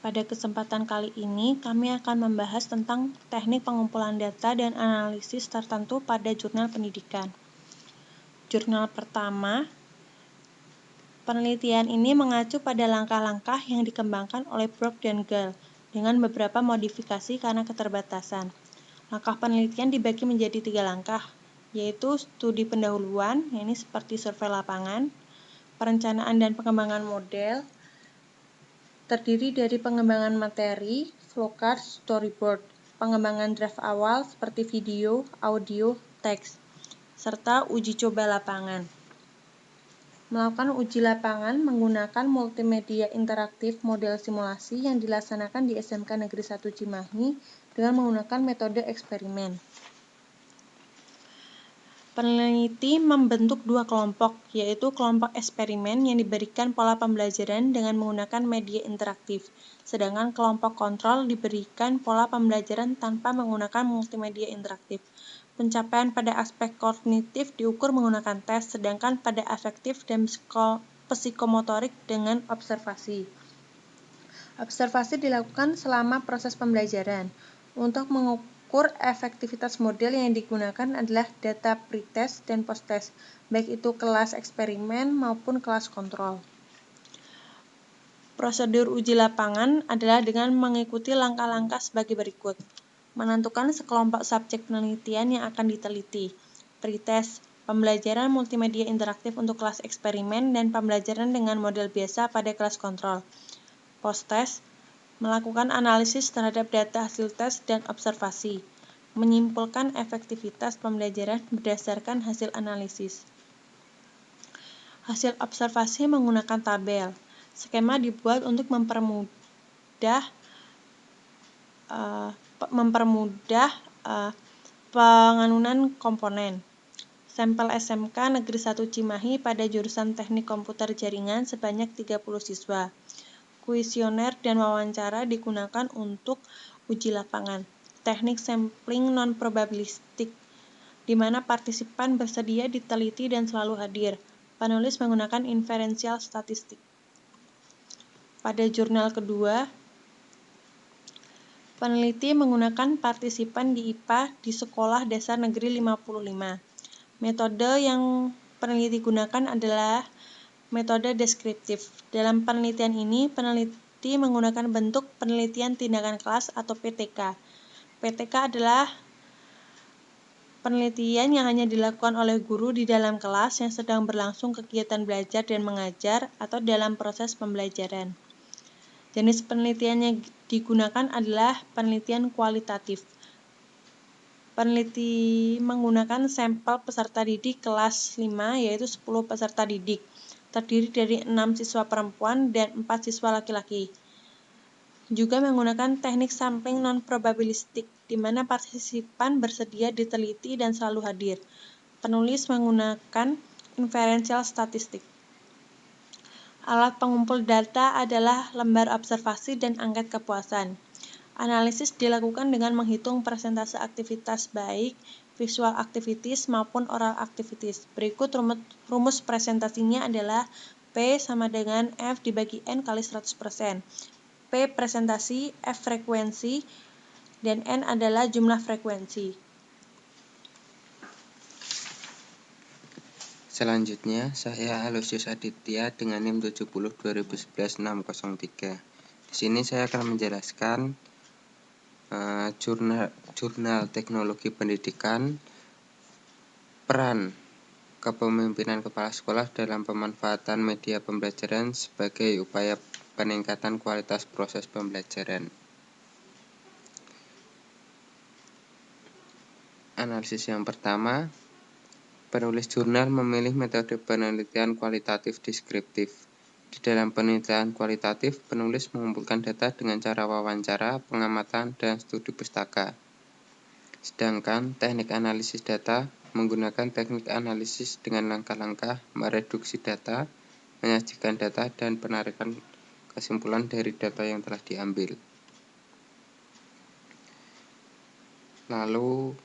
Pada kesempatan kali ini, kami akan membahas tentang teknik pengumpulan data dan analisis tertentu pada jurnal pendidikan. Jurnal pertama, penelitian ini mengacu pada langkah-langkah yang dikembangkan oleh Brock dan Gall dengan beberapa modifikasi karena keterbatasan. Langkah penelitian dibagi menjadi 3 langkah, yaitu studi pendahuluan, yakni seperti survei lapangan, perencanaan dan pengembangan model, terdiri dari pengembangan materi, flowchart, storyboard, pengembangan draft awal seperti video, audio, teks, serta uji coba lapangan. Melakukan uji lapangan menggunakan multimedia interaktif model simulasi yang dilaksanakan di SMK Negeri 1 Cimahi dengan menggunakan metode eksperimen. Peneliti membentuk 2 kelompok, yaitu kelompok eksperimen yang diberikan pola pembelajaran dengan menggunakan media interaktif, sedangkan kelompok kontrol diberikan pola pembelajaran tanpa menggunakan multimedia interaktif. Pencapaian pada aspek kognitif diukur menggunakan tes, sedangkan pada afektif dan psikomotorik dengan observasi. Observasi dilakukan selama proses pembelajaran. Untuk mengukur efektivitas model yang digunakan adalah data pretest dan posttest, baik itu kelas eksperimen maupun kelas kontrol. Prosedur uji lapangan adalah dengan mengikuti langkah-langkah sebagai berikut. Menentukan sekelompok subjek penelitian yang akan diteliti. Pretest, pembelajaran multimedia interaktif untuk kelas eksperimen dan pembelajaran dengan model biasa pada kelas kontrol. Posttest, melakukan analisis terhadap data hasil tes dan observasi, menyimpulkan efektivitas pembelajaran berdasarkan hasil analisis. Hasil observasi menggunakan tabel. Skema dibuat untuk mempermudah penganunan komponen. Sampel SMK Negeri 1 Cimahi pada jurusan Teknik Komputer Jaringan sebanyak 30 siswa. Kuesioner dan wawancara digunakan untuk uji lapangan. Teknik sampling non-probabilistik, di mana partisipan bersedia diteliti dan selalu hadir. Penulis menggunakan inferensial statistik. Pada jurnal kedua, peneliti menggunakan partisipan di IPA di Sekolah Dasar Negeri 55. Metode yang peneliti gunakan adalah metode deskriptif. Dalam penelitian ini, peneliti menggunakan bentuk penelitian tindakan kelas atau PTK. PTK adalah penelitian yang hanya dilakukan oleh guru di dalam kelas yang sedang berlangsung kegiatan belajar dan mengajar atau dalam proses pembelajaran. Jenis penelitian yang digunakan adalah penelitian kualitatif. Peneliti menggunakan sampel peserta didik kelas 5, yaitu 10 peserta didik. Terdiri dari 6 siswa perempuan dan 4 siswa laki-laki. Juga menggunakan teknik sampling non-probabilistik, di mana partisipan bersedia diteliti dan selalu hadir. Penulis menggunakan inferensial statistik. Alat pengumpul data adalah lembar observasi dan angket kepuasan. Analisis dilakukan dengan menghitung persentase aktivitas baik visual activities maupun oral activities. Berikut rumus presentasinya adalah P sama dengan F dibagi N kali 100%. P presentasi, F frekuensi, dan N adalah jumlah frekuensi. Selanjutnya, saya Aloysius Aditya dengan NIM 70 2011 603. Di sini saya akan menjelaskan jurnal teknologi pendidikan, peran kepemimpinan kepala sekolah dalam pemanfaatan media pembelajaran sebagai upaya peningkatan kualitas proses pembelajaran. Analisis yang pertama, penulis jurnal memilih metode penelitian kualitatif deskriptif. Di dalam penelitian kualitatif, penulis mengumpulkan data dengan cara wawancara, pengamatan, dan studi pustaka. Sedangkan teknik analisis data menggunakan teknik analisis dengan langkah-langkah mereduksi data, menyajikan data, dan penarikan kesimpulan dari data yang telah diambil. Lalu,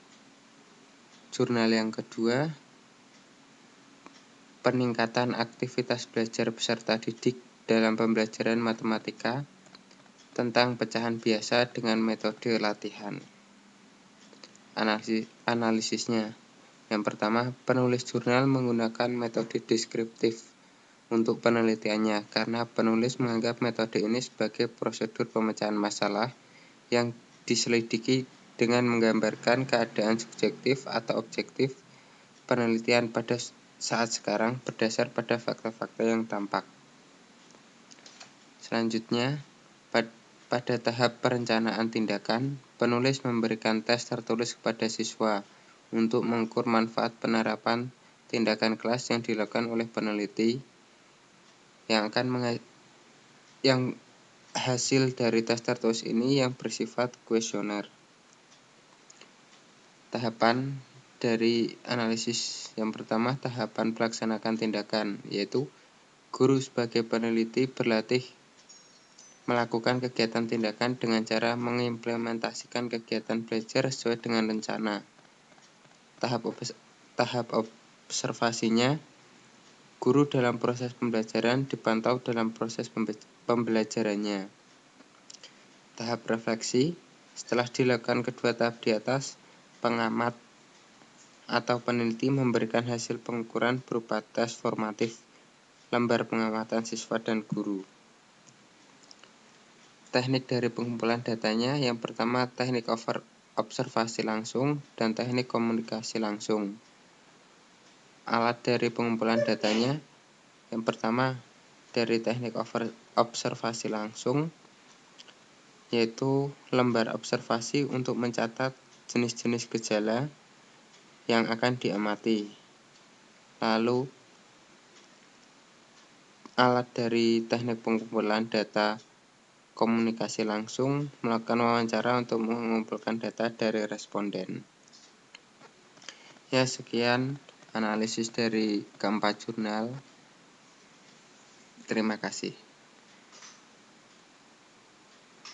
jurnal yang kedua, peningkatan aktivitas belajar peserta didik dalam pembelajaran matematika. tentang pecahan biasa dengan metode latihan. Analisisnya. Yang pertama, penulis jurnal menggunakan metode deskriptif untuk penelitiannya karena penulis menganggap metode ini sebagai prosedur pemecahan masalah yang diselidiki dengan menggambarkan keadaan subjektif atau objektif penelitian pada saat sekarang berdasar pada fakta-fakta yang tampak. Selanjutnya, pada tahap perencanaan tindakan, penulis memberikan tes tertulis kepada siswa untuk mengukur manfaat penerapan tindakan kelas yang dilakukan oleh peneliti yang hasil dari tes tertulis ini yang bersifat kuesioner. Tahapan dari analisis yang pertama, tahapan pelaksanakan tindakan, yaitu guru sebagai peneliti berlatih melakukan kegiatan tindakan dengan cara mengimplementasikan kegiatan belajar sesuai dengan rencana. Tahap observasinya, guru dalam proses pembelajaran dipantau dalam proses pembelajarannya. Tahap refleksi, setelah dilakukan kedua tahap di atas, pengamat atau peneliti memberikan hasil pengukuran berupa tes formatif, lembar pengamatan siswa dan guru. Teknik dari pengumpulan datanya, yang pertama teknik observasi langsung dan teknik komunikasi langsung. Alat dari pengumpulan datanya, yang pertama dari teknik observasi langsung, yaitu lembar observasi untuk mencatat jenis-jenis gejala yang akan diamati. Lalu alat dari teknik pengumpulan data komunikasi langsung, melakukan wawancara untuk mengumpulkan data dari responden. Ya, sekian analisis dari keempat jurnal. Terima kasih.